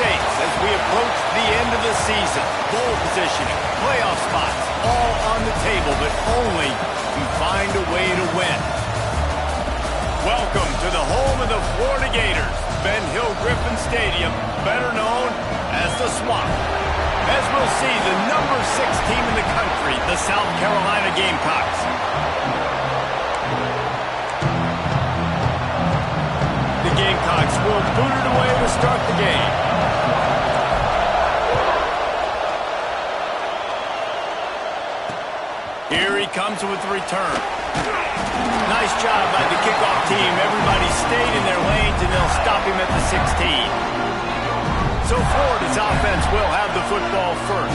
stakes as we approach the end of the season. Bowl positioning, playoff spots, all on the table, but only to find a way to win. Welcome to the home of the Florida Gators, Ben Hill Griffin Stadium, better known as the Swamp. As we'll see, the number 6 team in the country, the South Carolina Gamecocks. The Gamecocks will boot it away to start the game. Here he comes with the return. Nice job by the kickoff team. Everybody stayed in their lanes, and they'll stop him at the 16. So Florida's offense will have the football first.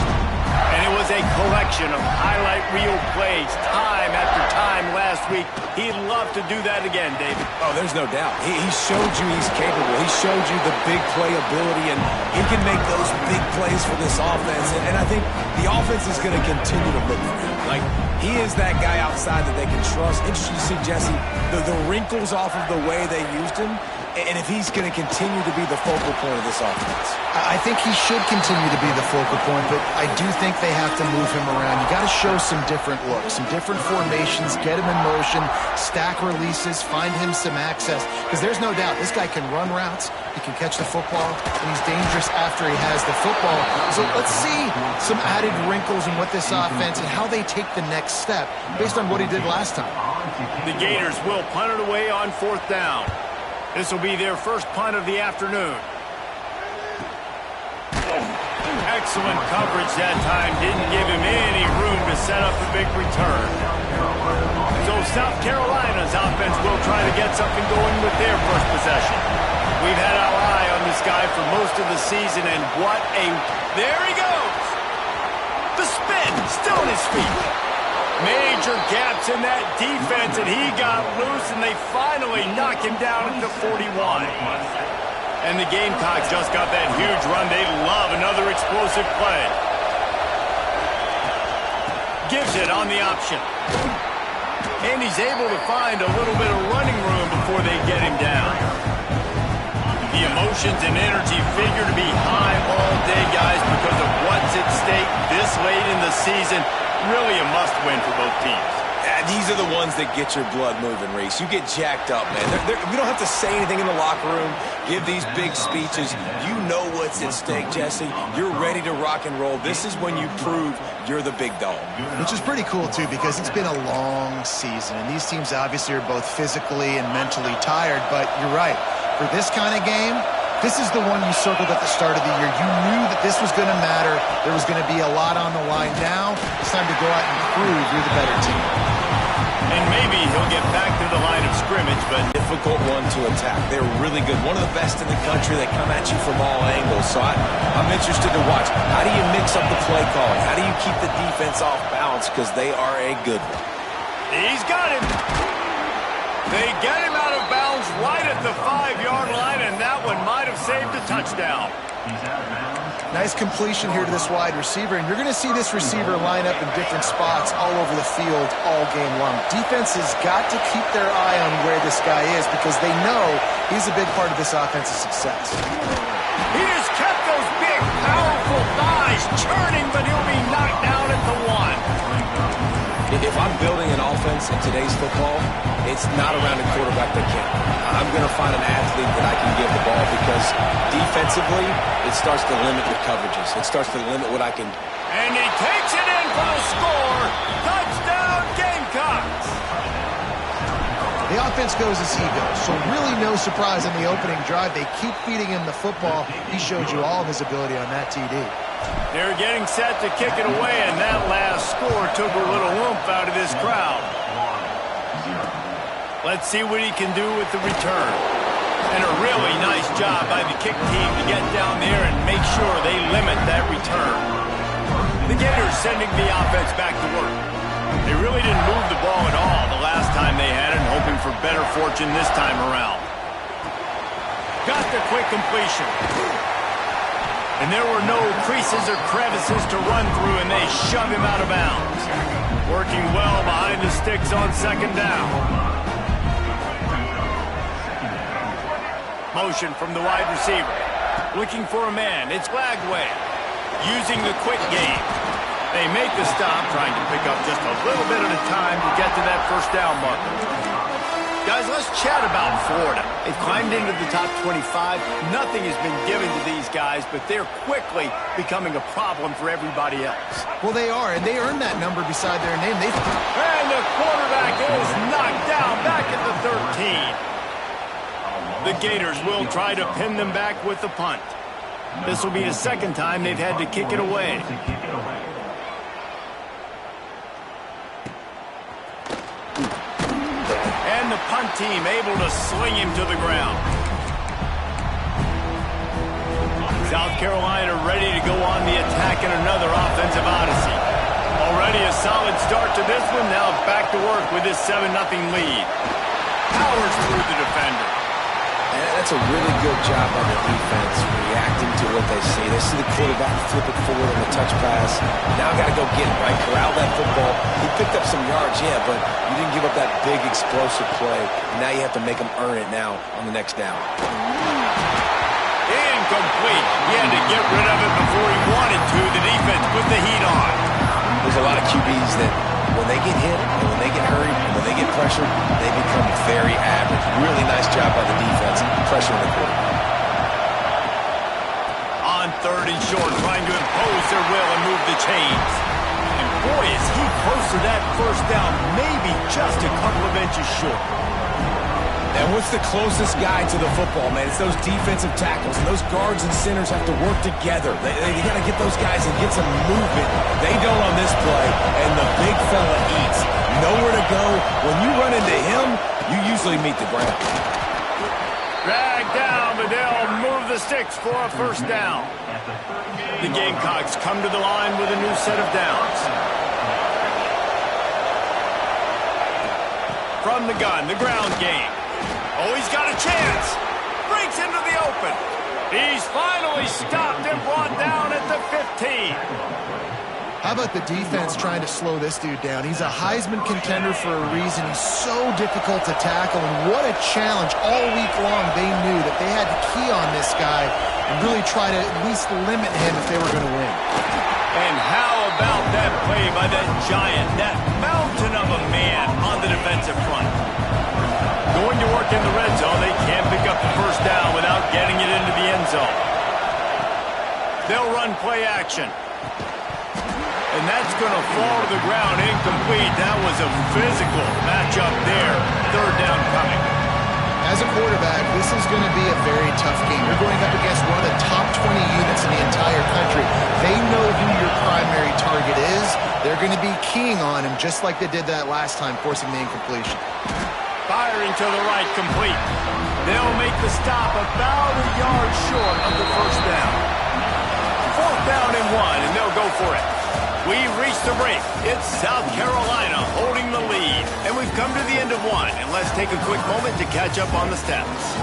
And it was a collection of highlight reel plays time after time last week. He'd love to do that again, David. Oh, there's no doubt. He showed you he's capable. He showed you the big play ability, and he can make those big plays for this offense. And I think the offense is going to continue to look for him. Like, he is that guy outside that they can trust. Interesting to see, Jesse, the wrinkles off of the way they used him, and if he's going to continue to be the focal point of this offense. I think he should continue to be the focal point, but I do think they have to move him around. You got to show some different looks, some different formations, get him in motion, stack releases, find him some access, because there's no doubt this guy can run routes, he can catch the football, and he's dangerous after he has the football. So let's see some added wrinkles in what this offense and how they take the next step based on what he did last time. The Gators will punt it away on 4th down. This will be their first punt of the afternoon. Excellent coverage that time. Didn't give him any room to set up a big return. So South Carolina's offense will try to get something going with their first possession. We've had our eye on this guy for most of the season, and what a... There he goes! The spin, still on his feet. Major gaps in that defense, and he got loose, and they finally knock him down at the 41. And the Gamecocks just got that huge run. They love another explosive play. Gives it on the option. And he's able to find a little bit of running room before they get him down. The emotions and energy figure to be high all day, guys, because of what's at stake this late in the season. Really a must-win for both teams. These are the ones that get your blood moving, Reese. You get jacked up, man. We don't have to say anything in the locker room, give these big speeches. You know what's at stake, Jesse. You're ready to rock and roll. This is when you prove you're the big dog. Which is pretty cool, too, because it's been a long season. And these teams obviously are both physically and mentally tired. But you're right. For this kind of game, this is the one you circled at the start of the year. You knew that this was going to matter. There was going to be a lot on the line. Now it's time to go out and prove you're the better team. And maybe he'll get back to the line of scrimmage, but difficult one to attack. They're really good. One of the best in the country. They come at you from all angles. So I'm interested to watch. How do you mix up the play calling? How do you keep the defense off balance? Because they are a good one. He's got him. They get him out of bounds right at the 5-yard line, and that one might have saved a touchdown. Nice completion here to this wide receiver, and you're going to see this receiver line up in different spots all over the field all game long. Defense has got to keep their eye on where this guy is because they know he's a big part of this offense's success. He just kept those big, powerful thighs churning, but he'll be knocked down at the 1. If I'm building an offense in today's football, it's not around a quarterback that can. I'm going to find an athlete that I can give the ball because defensively, it starts to limit your coverages. It starts to limit what I can. And he takes it in for the score. Touchdown, Gamecocks. The offense goes as he goes, so really no surprise in the opening drive. They keep feeding him the football. He showed you all of his ability on that TD. They're getting set to kick it away, and that last score took a little oomph out of this crowd. Let's see what he can do with the return. And a really nice job by the kick team to get down there and make sure they limit that return. The Gators sending the offense back to work. They really didn't move the ball at all the last time they had it, hoping for better fortune this time around. Got the quick completion. And there were no creases or crevices to run through, and they shove him out of bounds. Working well behind the sticks on 2nd down. Motion from the wide receiver. Looking for a man. It's Glagway. Using the quick game. They make the stop, trying to pick up just a little bit at a time to get to that first down marker. Guys, let's chat about Florida. They've climbed into the top 25. Nothing has been given to these guys, but they're quickly becoming a problem for everybody else. Well, they are, and they earned that number beside their name. And the quarterback is knocked down back at the 13. The Gators will try to pin them back with the punt. This will be the second time they've had to kick it away. And the punt team able to sling him to the ground. South Carolina ready to go on the attack in another offensive odyssey. Already a solid start to this one. Now back to work with this 7-0 lead. Powers through the defender. And that's a really good job by the defense, reacting to what they see. They see the quarterback flip it forward on the touch pass. Now got to go get it, right? Corral that football. He picked up some yards, yeah, but you didn't give up that big explosive play. Now you have to make them earn it now on the next down. Incomplete. He had to get rid of it before he wanted to. The defense put the heat on. There's a lot of QBs that when they get hit and when they get hurried and when they get pressured, they become very average. Really nice job by the defense pressuring the quarterback. On 3rd and short, trying to impose their will and move the chains. And boy, is he close to that first down, maybe just a couple of inches short. And what's the closest guy to the football, man? It's those defensive tackles. And those guards and centers have to work together. They got to get those guys and get some movement. They don't on this play, and the big fella eats. Nowhere to go. When you run into him, you usually meet the ground. Dragged down, but they'll move the sticks for a first down. The Gamecocks come to the line with a new set of downs. From the gun, the ground game. Oh, he's got a chance. Breaks into the open. He's finally stopped and brought down at the 15. How about the defense trying to slow this dude down? He's a Heisman contender for a reason. He's so difficult to tackle, and what a challenge. All week long, they knew that they had to key on this guy and really try to at least limit him if they were going to win. And how about that play by that giant, that mountain of a man on the defensive front? Going to work in the red zone, they can't pick up the first down without getting it into the end zone. They'll run play action. And that's going to fall to the ground incomplete. That was a physical matchup there. 3rd down coming. As a quarterback, this is going to be a very tough game. You're going up against one of the top 20 units in the entire country. They know who your primary target is. They're going to be keying on him just like they did that last time, forcing the incompletion. Firing to the right, complete. They'll make the stop about a yard short of the first down. 4th down and 1, and they'll go for it. We've reached the break. It's South Carolina holding the lead. And we've come to the end of one. And let's take a quick moment to catch up on the stats.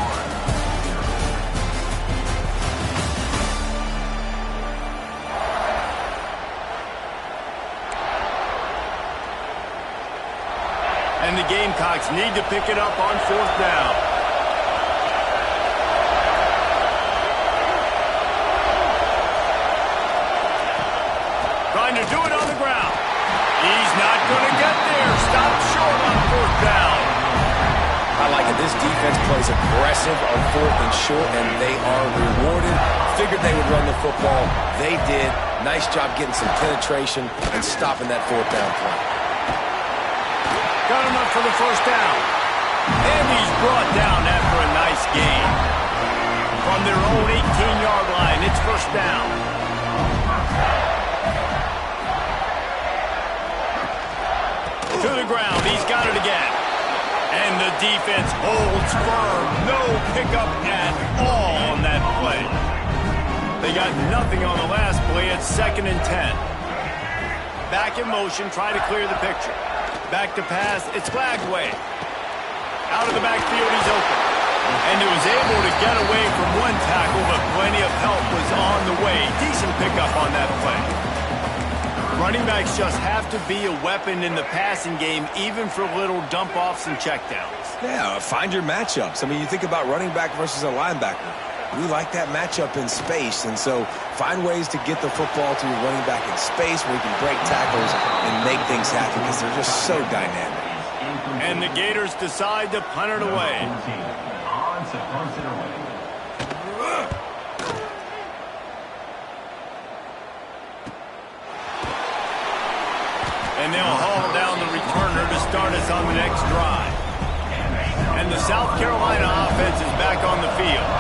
And the Gamecocks need to pick it up on 4th down. Trying to do it on the ground. He's not going to get there. Stop short on 4th down. I like it. This defense plays aggressive on 4th and short, and they are rewarded. Figured they would run the football. They did. Nice job getting some penetration and stopping that 4th down play. Got him up for the first down. And he's brought down after a nice gain. From their own 18-yard line, it's first down. To the ground, he's got it again. And the defense holds firm. No pickup at all on that play. They got nothing on the last play. It's 2nd and 10. Back in motion, try to clear the picture. Back to pass, it's Glagway. Out of the backfield, he's open. And he was able to get away from one tackle, but plenty of help was on the way. Decent pickup on that play. Running backs just have to be a weapon in the passing game, even for little dump-offs and checkdowns. Yeah, find your matchups. I mean, you think about running back versus a linebacker. we like that matchup in space, and so find ways to get the football to your running back in space where you can break tackles and make things happen because they're just so dynamic. And the Gators decide to punt it away. And they'll haul down the returner to start us on the next drive. And the South Carolina offense is back on the field.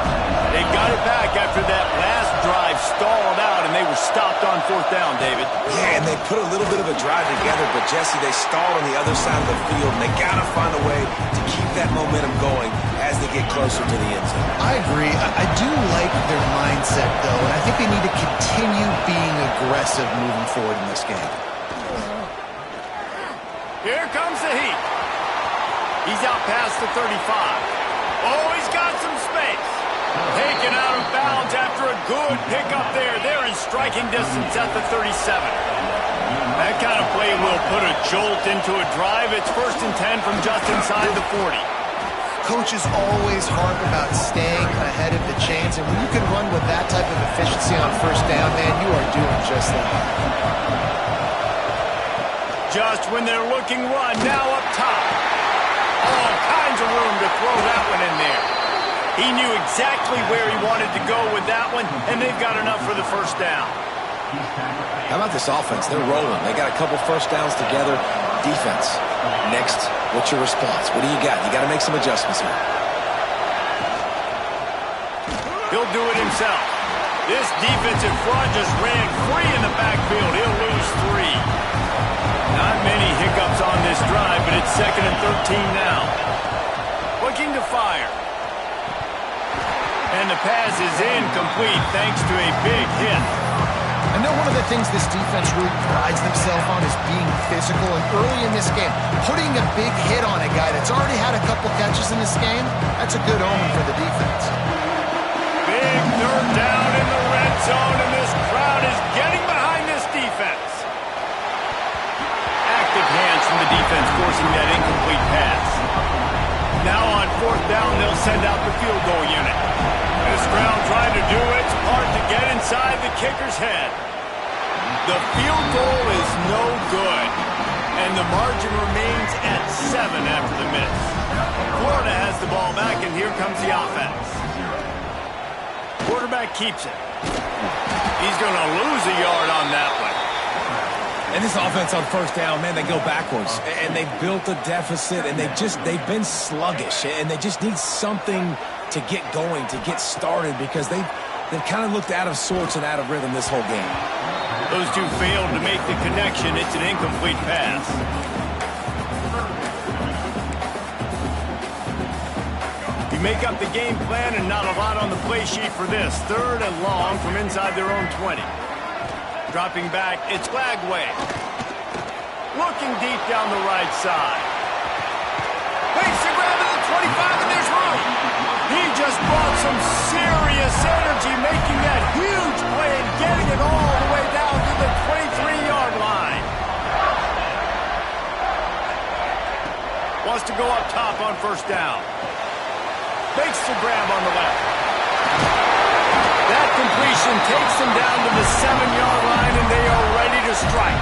They got it back after that last drive stalled out, and they were stopped on 4th down, David. Yeah, and they put a little bit of a drive together, but, Jesse, they stalled on the other side of the field, and they got to find a way to keep that momentum going as they get closer to the end zone. I agree. I do like their mindset, though, and I think they need to continue being aggressive moving forward in this game. Here comes the heat. He's out past the 35. Oh, he's got some space. Taken out of bounds after a good pickup there. They're in striking distance at the 37. That kind of play will put a jolt into a drive. It's 1st and 10 from just inside the 40. Coaches always harp about staying ahead of the chains, and when you can run with that type of efficiency on 1st down, man, you are doing just that. Just when they're looking run, now up top. All kinds of room to throw that one in there. He knew exactly where he wanted to go with that one, and they've got enough for the 1st down. How about this offense? They're rolling. They got a couple 1st downs together. Defense. Next, what's your response? What do you got? You got to make some adjustments here. He'll do it himself. This defensive front just ran free in the backfield. He'll lose 3. Not many hiccups on this drive, but it's 2nd and 13 now. Looking to fire. And the pass is incomplete thanks to a big hit. I know one of the things this defense really prides themselves on is being physical, and early in this game, putting a big hit on a guy that's already had a couple catches in this game, that's a good omen for the defense. Big 3rd down in the red zone, and this crowd is getting behind this defense. Active hands from the defense forcing that incomplete pass. Now on 4th down, they'll send out the field goal unit. This crowd trying to do its part to get inside the kicker's head. The field goal is no good, and the margin remains at 7 after the miss. Florida has the ball back, and here comes the offense. Quarterback keeps it. He's going to lose a yard on that one. And this offense on 1st down, man, they go backwards. And they've built a deficit, and they've been sluggish. And they just need something to get going, to get started, because they've kind of looked out of sorts and out of rhythm this whole game. Those two failed to make the connection. It's an incomplete pass. You make up the game plan and not a lot on the play sheet for this. 3rd and long from inside their own 20. Dropping back, it's Flagway. Looking deep down the right side. Makes the grab at the 25, and there's room. He just brought some serious energy, making that huge play and getting it all the way down to the 23-yard line. Wants to go up top on 1st down. Makes the grab on the left. That completion takes them down to the 7-yard line, and they are ready to strike.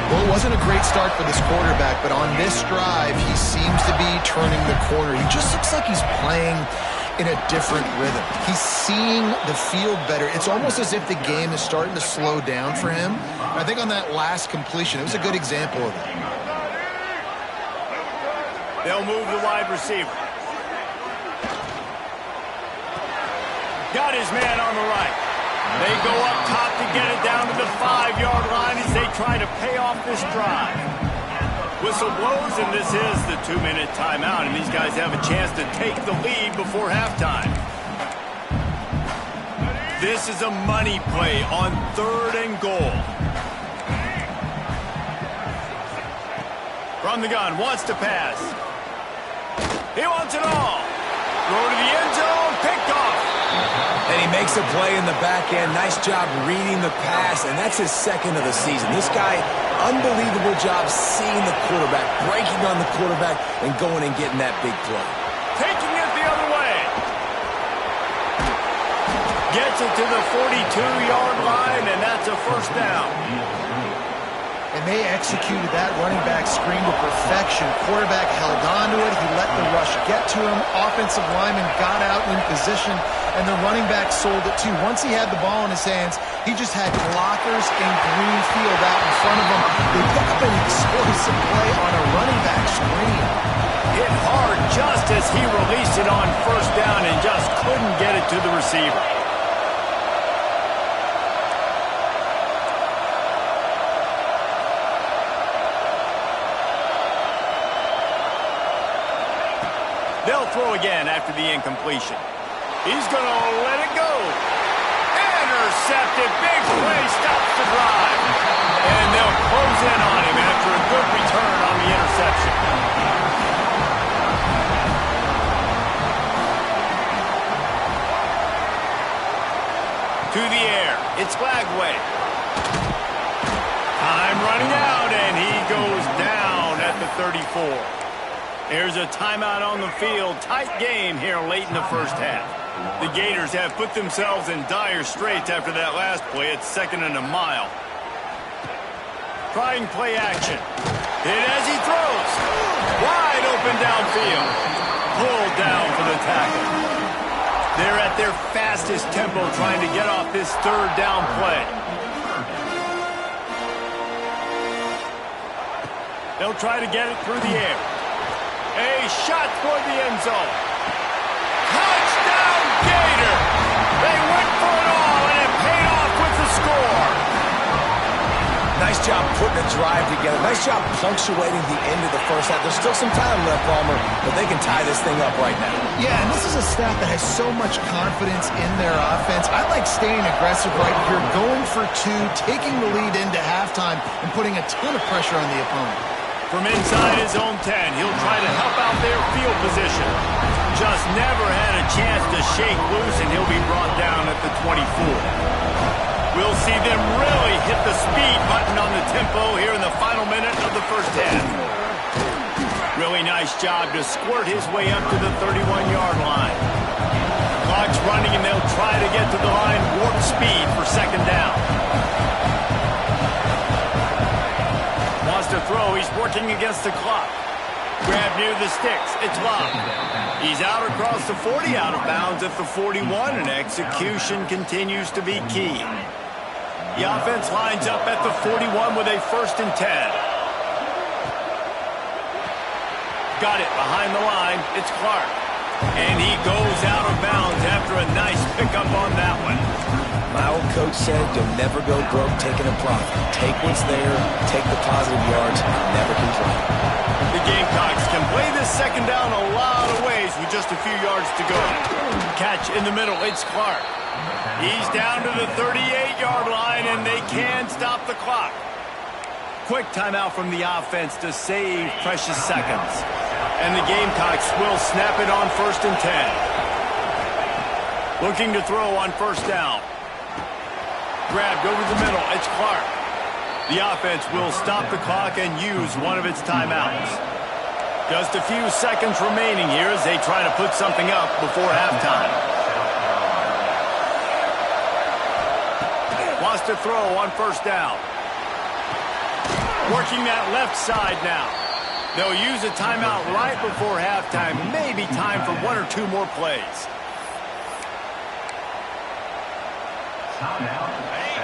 Well, it wasn't a great start for this quarterback, but on this drive, he seems to be turning the corner. He just looks like he's playing in a different rhythm. He's seeing the field better. It's almost as if the game is starting to slow down for him. I think on that last completion, it was a good example of that. They'll move the wide receiver. Got his man on the right. They go up top to get it down to the 5-yard line as they try to pay off this drive. Whistle blows, and this is the 2-minute timeout, and these guys have a chance to take the lead before halftime. This is a money play on 3rd and goal. From the gun, wants to pass. He wants it all. Throw to the end zone, picked off. And he makes a play in the back end. Nice job reading the pass, and that's his 2nd of the season. This guy, unbelievable job seeing the quarterback, breaking on the quarterback, and going and getting that big play. Taking it the other way. Gets it to the 42-yard line, and that's a first down. And they executed that running back screen to perfection. Quarterback held on to it. He let the rush get to him. Offensive lineman got out in position, and the running back sold it too. Once he had the ball in his hands, he just had blockers in green field out in front of him. They pick up an explosive play on a running back screen. Hit hard just as he released it on first down and just couldn't get it to the receiver. They'll throw again after the incompletion. He's going to let it go. Intercepted. Big play stops the drive. And they'll close in on him after a good return on the interception. To the air. It's Flagway. Time running out, and he goes down at the 34. There's a timeout on the field. Tight game here late in the first half. The Gators have put themselves in dire straits after that last play. It's 2nd and a mile. Trying play action. Hit as he throws. Wide open downfield. Pulled down for the tackle. They're at their fastest tempo trying to get off this third down play. They'll try to get it through the air. A shot toward the end zone. Touchdown, Gator! They went for it all, and it paid off with the score. Nice job putting a drive together. Nice job punctuating the end of the first half. There's still some time left, Palmer, but they can tie this thing up right now. Yeah, and this is a staff that has so much confidence in their offense. I like staying aggressive right here, going for two, taking the lead into halftime, and putting a ton of pressure on the opponent. From inside his own 10, he'll try to help out their field position. Just never had a chance to shake loose, and he'll be brought down at the 24. We'll see them really hit the speed button on the tempo here in the final minute of the first half. Really nice job to squirt his way up to the 31-yard line. Clock's running, and they'll try to get to the line warp speed for 2nd down. Wants to throw. He's working against the clock. Grab near the sticks. It's locked. He's out across the 40, out of bounds at the 41, and execution continues to be key. The offense lines up at the 41 with a 1st and 10. Got it behind the line. It's Clark. And he goes out of bounds after a nice pickup on that one. My old coach said you'll never go broke taking a profit. Take what's there, take the positive yards, never complain. The Gamecocks can play this 2nd down a lot of ways with just a few yards to go. Catch in the middle. It's Clark. He's down to the 38-yard line, and they can stop the clock. Quick timeout from the offense to save precious seconds. And the Gamecocks will snap it on 1st and 10. Looking to throw on 1st down. Grabbed over the middle. It's Clark. The offense will stop the clock and use one of its timeouts. Just a few seconds remaining here as they try to put something up before halftime. Wants to throw on 1st down. Working that left side now. They'll use a timeout right before halftime. Maybe time for 1 or 2 more plays.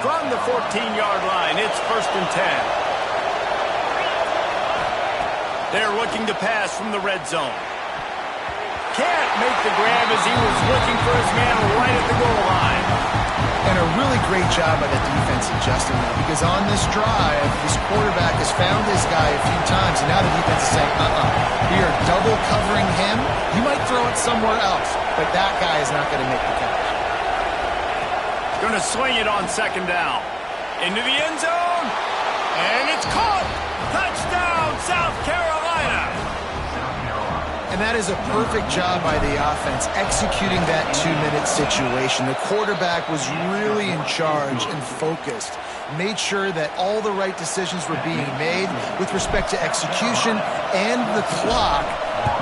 From the 14-yard line, it's 1st and 10. They're looking to pass from the red zone. Can't make the grab as he was looking for his man right at the goal line. And a really great job by the defense adjusting that, because on this drive, this quarterback has found his guy a few times, and now the defense is saying, we are double covering him. You might throw it somewhere else, but that guy is not going to make the catch. Going to swing it on 2nd down. Into the end zone. And it's caught. Touchdown, South Carolina. And And that is a perfect job by the offense, executing that 2-minute situation. The quarterback was really in charge and focused, made sure that all the right decisions were being made with respect to execution and the clock.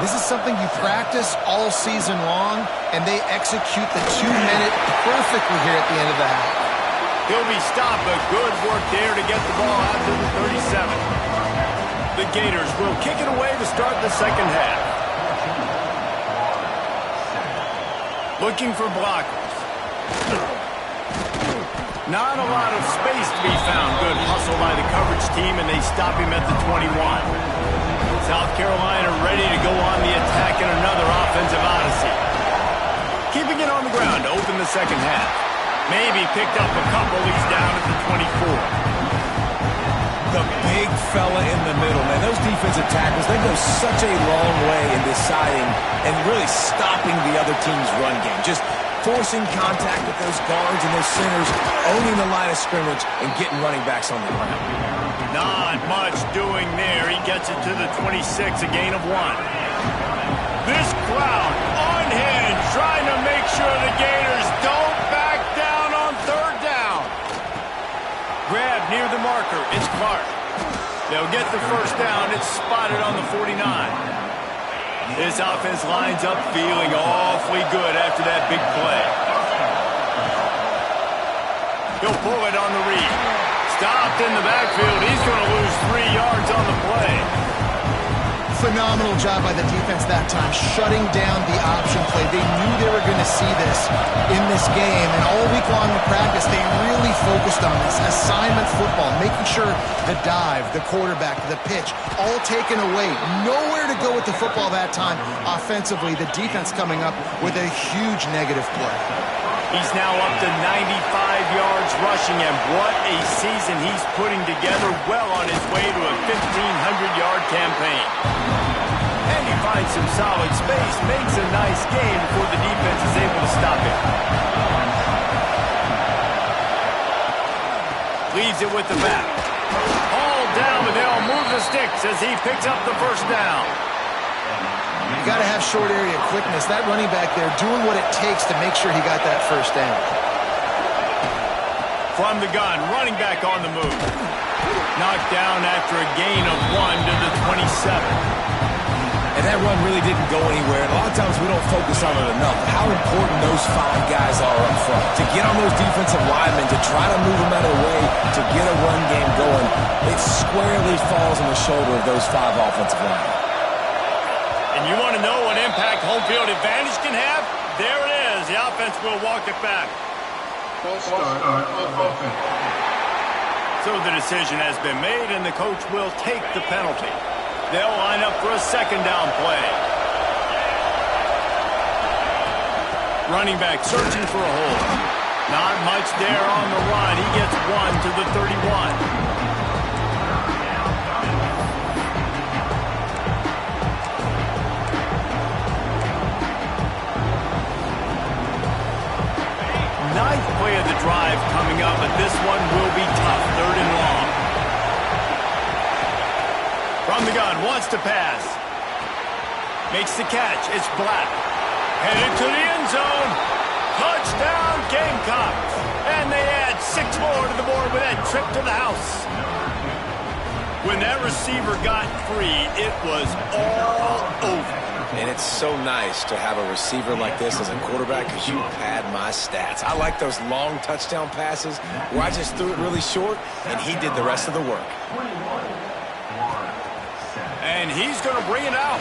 This is something you practice all season long, and they execute the 2-minute perfectly here at the end of the half. He'll be stopped, but good work there to get the ball out to the 37. The Gators will kick it away to start the second half. Looking for blockers. Not a lot of space to be found. Good hustle by the coverage team, and they stop him at the 21. South Carolina ready to go on the attack in another offensive odyssey. Keeping it on the ground to open the second half. Maybe picked up a couple. He's down at the 24. The big fella in the middle, man. Those defensive tackles, they go such a long way in deciding and really stopping the other team's run game. Just forcing contact with those guards and those centers, owning the line of scrimmage, and getting running backs on the ground. Not much doing there. He gets it to the 26, a gain of 1. This crowd unhinged, trying to make sure the Gators don't back down on third down. Grab near the marker. It's Clark. They'll get the first down. It's spotted on the 49. This offense lines up feeling awfully good after that big play. He'll pull it on the read. Stopped in the backfield. He's going to lose 3 yards on the play. Phenomenal job by the defense that time, shutting down the option play. They knew they were going to see this in this game, and all week long in practice, they really focused on this. Assignment football, making sure the dive, the quarterback, the pitch, all taken away. Nowhere to go with the football that time. Offensively, the defense coming up with a huge negative play. He's now up to 95 yards rushing, and what a season he's putting together, well on his way to a 1,500-yard campaign. And he finds some solid space, makes a nice game before the defense is able to stop him. Leaves it with the back. All down, but they'll move the sticks as he picks up the first down. You got to have short area quickness. That running back there doing what it takes to make sure he got that first down. From the gun, running back on the move. Knocked down after a gain of 1 to the 27. And that run really didn't go anywhere. And a lot of times we don't focus on it enough. How important those 5 guys are up front. To get on those defensive linemen, to try to move them out of the way, to get a run game going, it squarely falls on the shoulder of those 5 offensive linemen. And you want to know what impact home field advantage can have? There it is. The offense will walk it back. So the decision has been made, and the coach will take the penalty. They'll line up for a second down play. Running back searching for a hole. Not much there on the run. He gets 1 to the 31. Ninth play of the drive coming up, but this one will be tough. 3rd and long. From the gun, wants to pass. Makes the catch. It's Black. Headed to the end zone. Touchdown, Gamecocks. And they add 6 more to the board with that trip to the house. When that receiver got free, it was all over. And it's so nice to have a receiver like this as a quarterback because you pad my stats. I like those long touchdown passes where I just threw it really short and he did the rest of the work. And he's going to bring it out.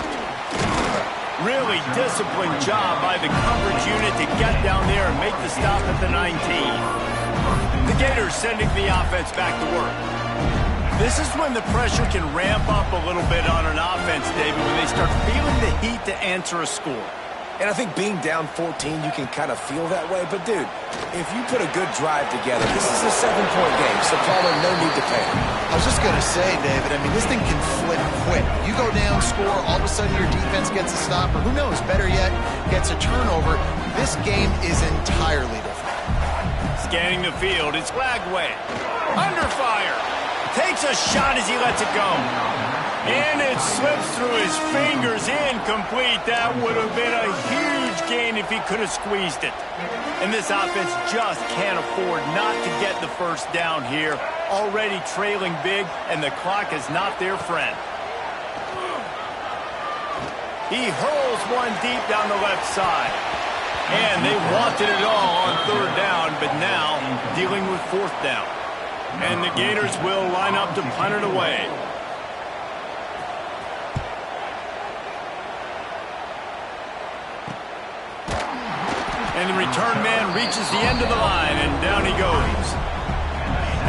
Really disciplined job by the coverage unit to get down there and make the stop at the 19. The Gators sending the offense back to work. This is when the pressure can ramp up a little bit on an offense, David, when they start feeling the heat to answer a score. And I think being down 14, you can kind of feel that way. But, dude, if you put a good drive together, this is a 7-point game, so Palmer, no need to panic. I was just going to say, David, I mean, this thing can flip quick. You go down, score, all of a sudden your defense gets a stop, or who knows, better yet, gets a turnover. This game is entirely different. Scanning the field, it's Lagway. Under fire. Takes a shot as he lets it go. And it slips through his fingers, incomplete. That would have been a huge gain if he could have squeezed it. And this offense just can't afford not to get the first down here. Already trailing big, and the clock is not their friend. He hurls one deep down the left side. And they wanted it all on third down, but now dealing with fourth down. And the Gators will line up to punt it away. And the return man reaches the end of the line, and down he goes.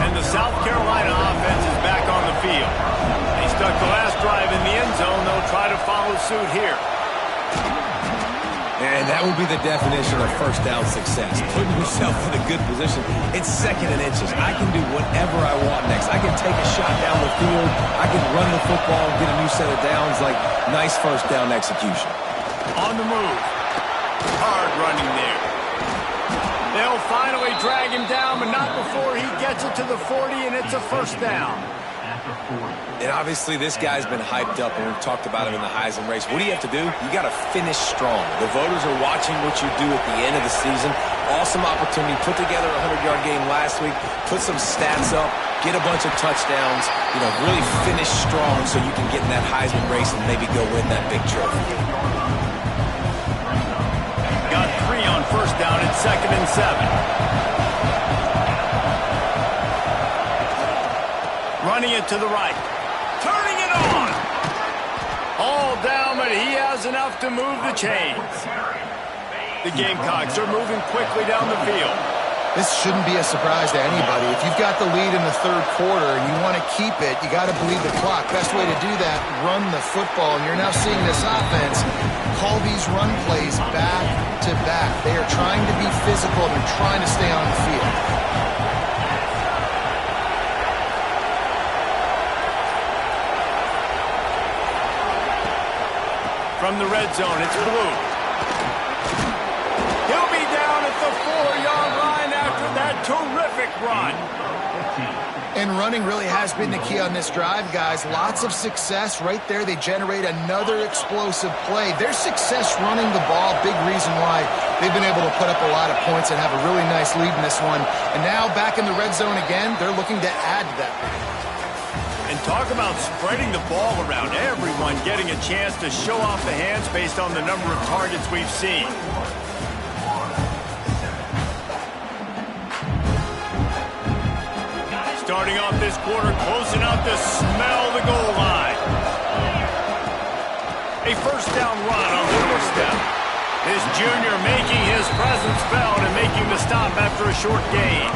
And the South Carolina offense is back on the field. They stuck the last drive in the end zone. They'll try to follow suit here. And that will be the definition of first down success. Putting yourself in a good position. It's second and inches. I can do whatever I want next. I can take a shot down the field. I can run the football and get a new set of downs. Like, nice first down execution. On the move. Hard running there. They'll finally drag him down, but not before he gets it to the 40, and it's a first down. And obviously this guy's been hyped up, and we've talked about him in the Heisman race. What do you have to do? You got to finish strong. The voters are watching what you do at the end of the season. Awesome opportunity. Put together a 100-yard game last week. Put some stats up. Get a bunch of touchdowns. You know, really finish strong so you can get in that Heisman race and maybe go win that big trophy. Got 3 on first down at 2nd and 7. Running it to the right. Turning it on. All down, but he has enough to move the chains. The Gamecocks are moving quickly down the field. This shouldn't be a surprise to anybody. If you've got the lead in the third quarter and you want to keep it, you got to bleed the clock. Best way to do that, run the football. And you're now seeing this offense call these run plays back to back. They are trying to be physical. They're trying to stay on the field. From the red zone, it's Blue. He'll be down at the 4-yard line after that terrific run. And running really has been the key on this drive, guys. Lots of success right there. They generate another explosive play. Their success running the ball, big reason why they've been able to put up a lot of points and have a really nice lead in this one. And now back in the red zone again, they're looking to add to that. And talk about spreading the ball around. Everyone getting a chance to show off the hands based on the number of targets we've seen. Starting off this quarter, close enough to smell the goal line. A first down run on the doorstep. This junior making his presence felt and making the stop after a short gain.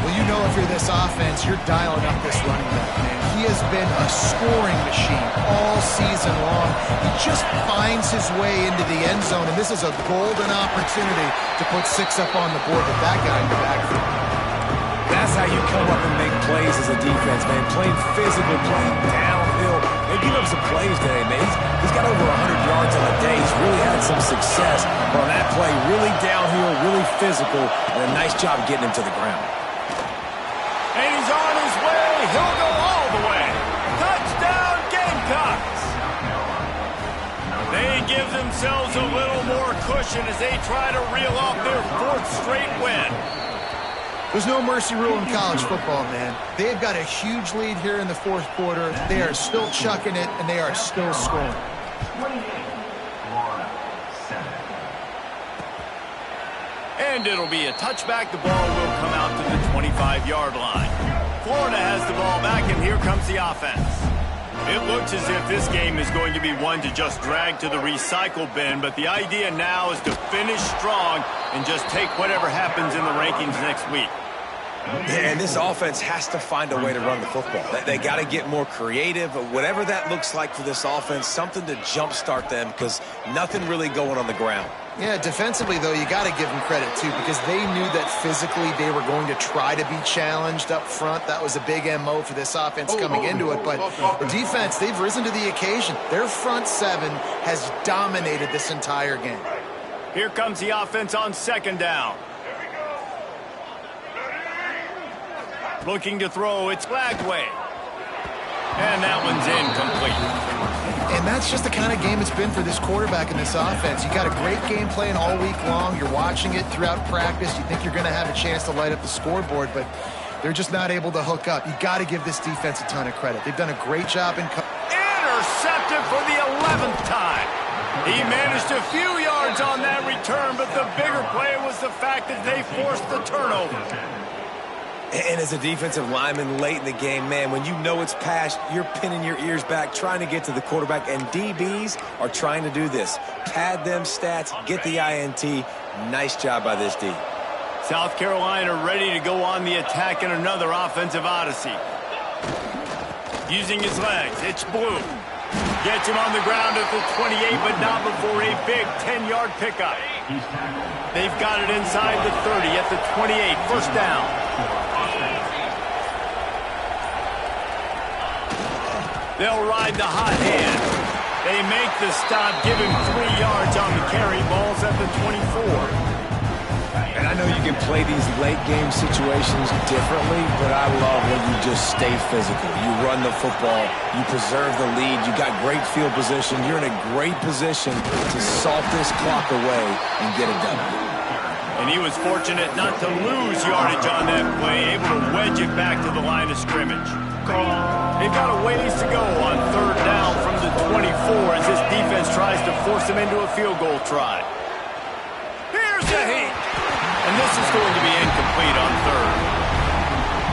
Well, you know if you're this offense, you're dialing up this running back, man. He has been a scoring machine all season long. He just finds his way into the end zone, and this is a golden opportunity to put 6 up on the board with that guy in the backfield. That's how you come up and make plays as a defense, man. Playing physical, playing downhill. They give up some plays today, man. He's got over 100 yards on the day. He's really had some success on that play. Really downhill, really physical, and a nice job getting him to the ground. And he's on his way. He'll go all the way. Touchdown, Gamecocks. They give themselves a little more cushion as they try to reel off their 4th straight win. There's no mercy rule in college football, man. They've got a huge lead here in the 4th quarter. They are still chucking it, and they are still scoring. And it'll be a touchback. The ball will come out to the 25-yard line. Florida has the ball back, and here comes the offense. It looks as if this game is going to be one to just drag to the recycle bin, but the idea now is to finish strong and just take whatever happens in the rankings next week. Yeah, and this offense has to find a way to run the football. They got to get more creative, whatever that looks like for this offense, something to jumpstart them because nothing really going on the ground. Yeah, defensively, though, you got to give them credit, too, because they knew that physically they were going to try to be challenged up front. That was a big MO for this offense coming into it. But the defense, they've risen to the occasion. Their front 7 has dominated this entire game. Here comes the offense on 2nd down. Looking to throw, it's Glagway. And that one's incomplete. And that's just the kind of game it's been for this quarterback in this offense. You got a great game plan all week long. You're watching it throughout practice. You think you're going to have a chance to light up the scoreboard, but they're just not able to hook up. You got to give this defense a ton of credit. They've done a great job in intercepted for the 11th time. He managed a few yards on that return, but the bigger play was the fact that they forced the turnover. And as a defensive lineman late in the game, man, when you know it's past, you're pinning your ears back, trying to get to the quarterback, and DBs are trying to do this. Pad them stats, get the INT. Nice job by this D. South Carolina ready to go on the attack in another offensive odyssey. Using his legs, it's Blue. Gets him on the ground at the 28, but not before a big 10-yard pickup. They've got it inside the 30 at the 28, first down. They'll ride the hot hand. They make the stop, give him 3 yards on the carry. Ball's at the 24. And I know you can play these late game situations differently, but I love when you just stay physical. You run the football, you preserve the lead, you got great field position. You're in a great position to salt this clock away and get it done. And he was fortunate not to lose yardage on that play, able to wedge it back to the line of scrimmage. They've got a ways to go on third down from the 24 as this defense tries to force them into a field goal try. Here's the heat. And this is going to be incomplete on third.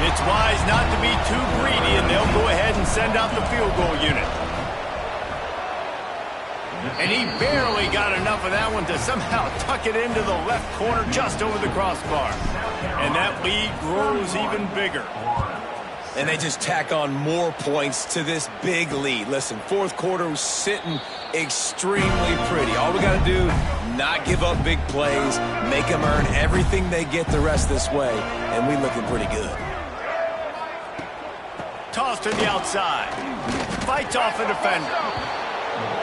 It's wise not to be too greedy, and they'll go ahead and send out the field goal unit. And he barely got enough of that one to somehow tuck it into the left corner just over the crossbar. And that lead grows even bigger. And they just tack on more points to this big lead. Listen, fourth quarter was sitting extremely pretty. All we got to do, not give up big plays, make them earn everything they get the rest this way, and we looking pretty good. Toss to the outside. Fights off a defender.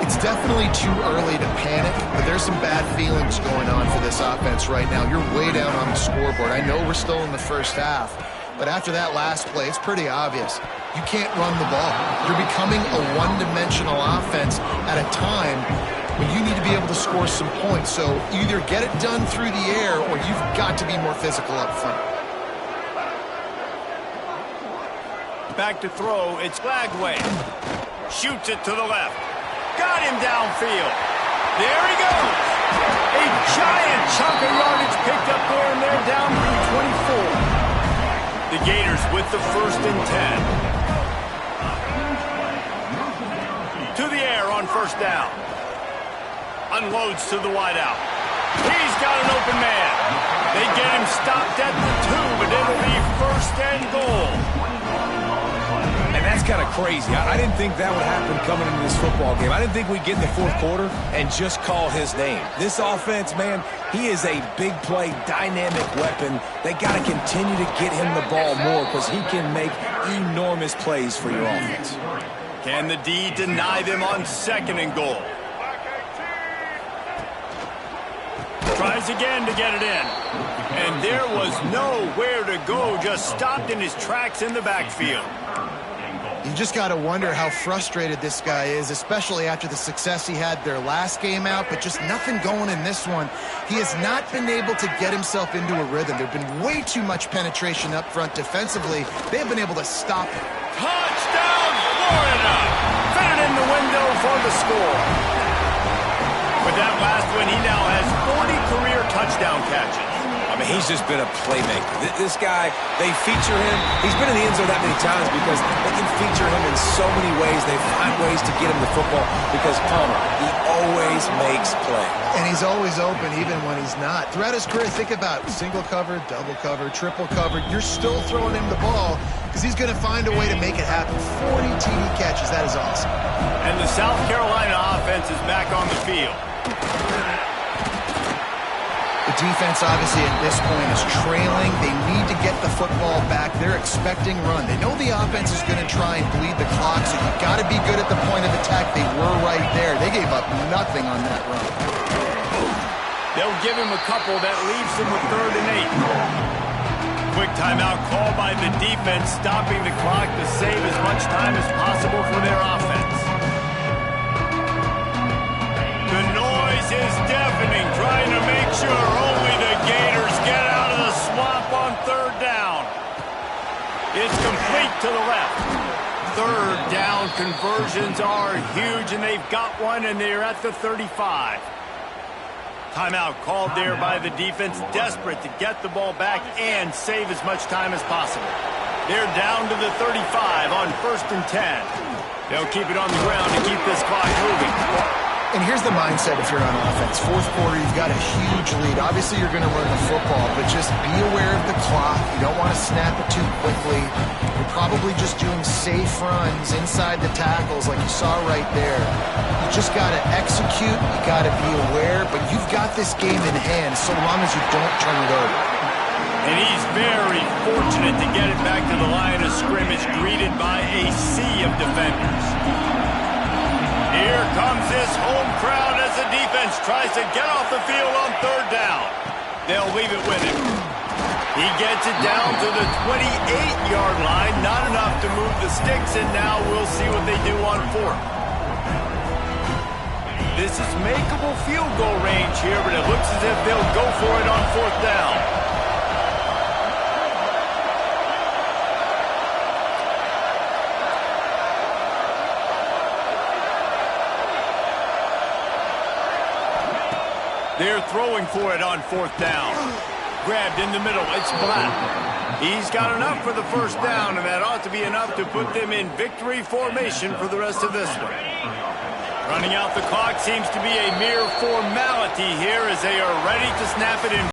It's definitely too early to panic, but there's some bad feelings going on for this offense right now. You're way down on the scoreboard. I know we're still in the first half, but after that last play, it's pretty obvious. You can't run the ball. You're becoming a one-dimensional offense at a time when you need to be able to score some points. So either get it done through the air or you've got to be more physical up front. Back to throw, it's Flagway. Shoots it to the left. Got him downfield. There he goes. A giant chunk of yardage picked up there, and they're down to the 24. The Gators with the first and 10. To the air on first down. Unloads to the wideout. He's got an open man. They get him stopped at the 2, but it'll be first and goal. And that's kind of crazy. I didn't think that would happen coming into this football game. I didn't think we'd get in the fourth quarter and just call his name. This offense, man, he is a big play, dynamic weapon. They got to continue to get him the ball more because he can make enormous plays for your offense. Can the D deny them on second and goal? Tries again to get it in. And there was nowhere to go, just stopped in his tracks in the backfield. You just got to wonder how frustrated this guy is, especially after the success he had their last game out, but just nothing going in this one. He has not been able to get himself into a rhythm. There's been way too much penetration up front defensively. They have been able to stop it. Touchdown, Florida! Fit it in the window for the score. With that last one, he now has 40 career touchdown catches. I mean, he's just been a playmaker. This guy, they feature him. He's been in the end zone that many times because they can feature him in so many ways. They find ways to get him the football because Palmer, he always makes plays. And he's always open even when he's not. Throughout his career, think about single cover, double cover, triple cover. You're still throwing him the ball because he's going to find a way to make it happen. 40 TD catches. That is awesome. And the South Carolina offense is back on the field. The defense, obviously, at this point is trailing. They need to get the football back. They're expecting run. They know the offense is going to try and bleed the clock, so you've got to be good at the point of attack. They were right there. They gave up nothing on that run. They'll give him a couple that leaves him with 3rd and 8. quick timeout called by the defense, stopping the clock to save as much time as possible for their offense. The noise is deafening, trying to make sure only the Gators get out of the swamp on third down. It's complete to the left. Third down conversions are huge, and they've got one, and they're at the 35. Timeout called there by the defense, desperate to get the ball back and save as much time as possible. They're down to the 35 on 1st and 10. They'll keep it on the ground to keep this clock moving. And here's the mindset if you're on offense. Fourth quarter, you've got a huge lead. Obviously, you're going to run the football, but just be aware of the clock. You don't want to snap it too quickly. You're probably just doing safe runs inside the tackles like you saw right there. You just got to execute. You got to be aware, but you've got this game in hand so long as you don't turn it over. And he's very fortunate to get it back to the line of scrimmage, greeted by a sea of defenders. Here comes this home crowd as the defense tries to get off the field on third down. They'll leave it with him. He gets it down to the 28-yard line. Not enough to move the sticks, and now we'll see what they do on fourth. This is makeable field goal range here, but it looks as if they'll go for it on fourth down. They're throwing for it on fourth down. Grabbed in the middle. It's Black. He's got enough for the first down, and that ought to be enough to put them in victory formation for the rest of this one. Running out the clock seems to be a mere formality here as they are ready to snap it in.